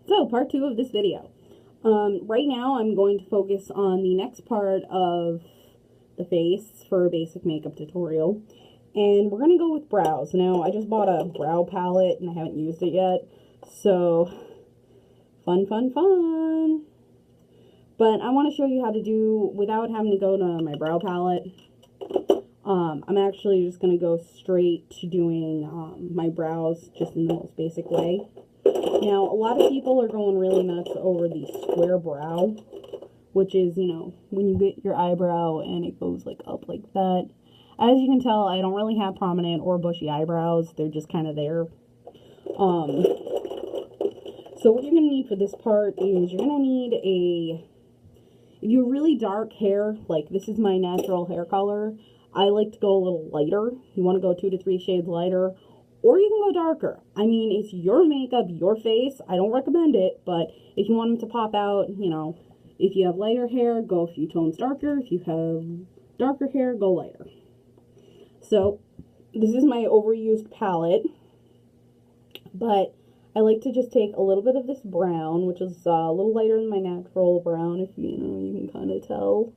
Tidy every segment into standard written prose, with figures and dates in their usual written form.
So, part 2 of this video. Right now I'm going to focus on the next part of the face for a basic makeup tutorial. And we're going to go with brows. Now, I just bought a brow palette and I haven't used it yet. So, fun. But I want to show you how to do, without having to go to my brow palette, I'm actually just going to go straight to doing my brows just in the most basic way. Now, a lot of people are going really nuts over the square brow, which is, you know, when you get your eyebrow and it goes like up like that. As you can tell, I don't really have prominent or bushy eyebrows. They're just kind of there. So what you're going to need for this part is you're going to need if you have really dark hair, like this is my natural hair color, I like to go a little lighter. You want to go 2 to 3 shades lighter, or you can go darker. I mean, it's your makeup, your face. I don't recommend it, but if you want them to pop out, you know, if you have lighter hair, go a few tones darker. If you have darker hair, go lighter. So, this is my overused palette, but I like to just take a little bit of this brown, which is a little lighter than my natural brown, if you know, you can kind of tell.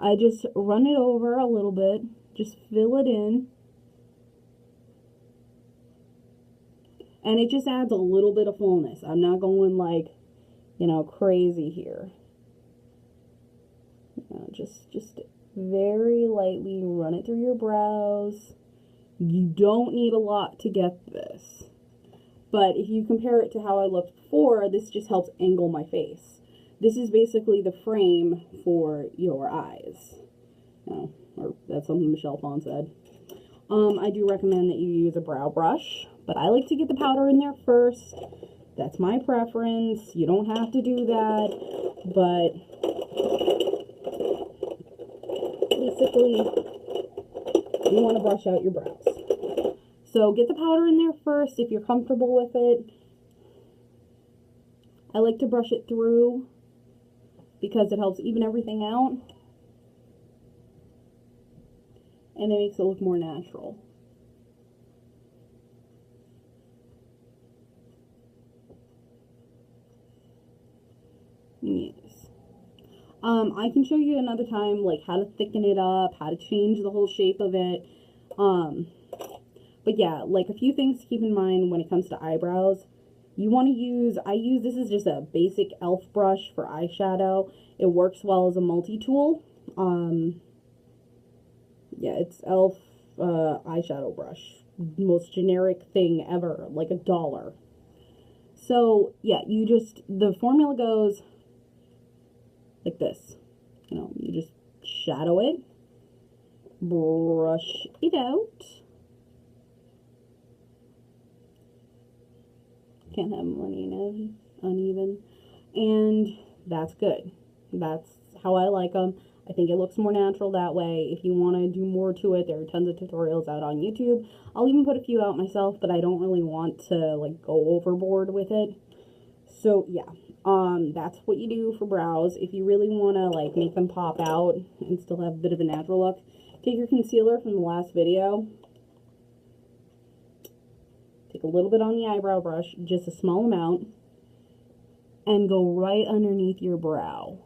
I just run it over a little bit, just fill it in, and it just adds a little bit of fullness. I'm not going like, you know, crazy here. You know, just very lightly run it through your brows. You don't need a lot to get this. But if you compare it to how I looked before, this just helps angle my face. This is basically the frame for your eyes. Oh, or that's something Michelle Phan said. I do recommend that you use a brow brush, but I like to get the powder in there first. That's my preference. You don't have to do that, but basically, you want to brush out your brows. So get the powder in there first if you're comfortable with it. I like to brush it through because it helps even everything out. And it makes it look more natural. Yes. I can show you another time like how to thicken it up, how to change the whole shape of it. But yeah, like a few things to keep in mind when it comes to eyebrows. You want to use, this is just a basic e.l.f. brush for eyeshadow. It works well as a multi-tool. Yeah, it's e.l.f. Eyeshadow brush. Most generic thing ever, like $1. So, yeah, the formula goes like this. You know, you just shadow it, brush it out. Can't have them running uneven. And that's good. That's how I like them. I think it looks more natural that way. If you want to do more to it, there are tons of tutorials out on YouTube. I'll even put a few out myself, but I don't really want to like go overboard with it. So yeah, that's what you do for brows. If you really want to like make them pop out and still have a bit of a natural look, take your concealer from the last video. Take a little bit on the eyebrow brush, just a small amount, and go right underneath your brow.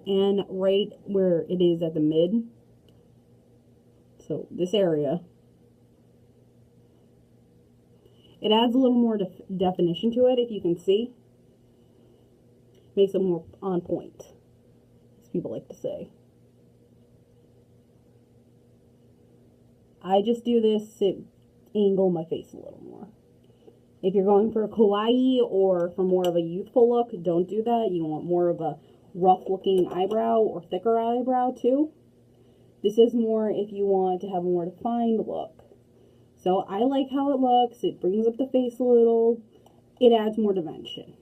And right where it is at the mid, so this area, it adds a little more definition to it, if you can see. Makes it more on point, as people like to say. I just do this to angle my face a little more. If you're going for a kawaii or for more of a youthful look, don't do that. You want more of a rough looking eyebrow or thicker eyebrow too. This is more if you want to have a more defined look. So I like how it looks. It brings up the face a little. It adds more dimension.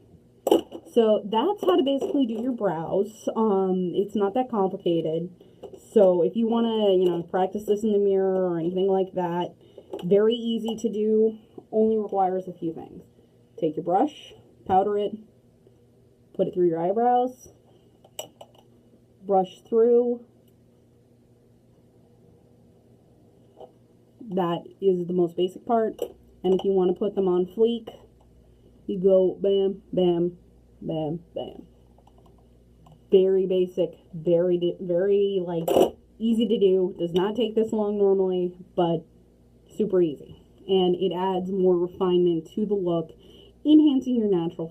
So that's how to basically do your brows. It's not that complicated. So if you want to, you know, practice this in the mirror or anything like that, very easy to do, only requires a few things. Take your brush, powder it, put it through your eyebrows, brush through. That is the most basic part. And if you want to put them on fleek, you go bam, bam, bam, bam. Very basic, very like easy to do. Does not take this long normally, but super easy. And it adds more refinement to the look, enhancing your natural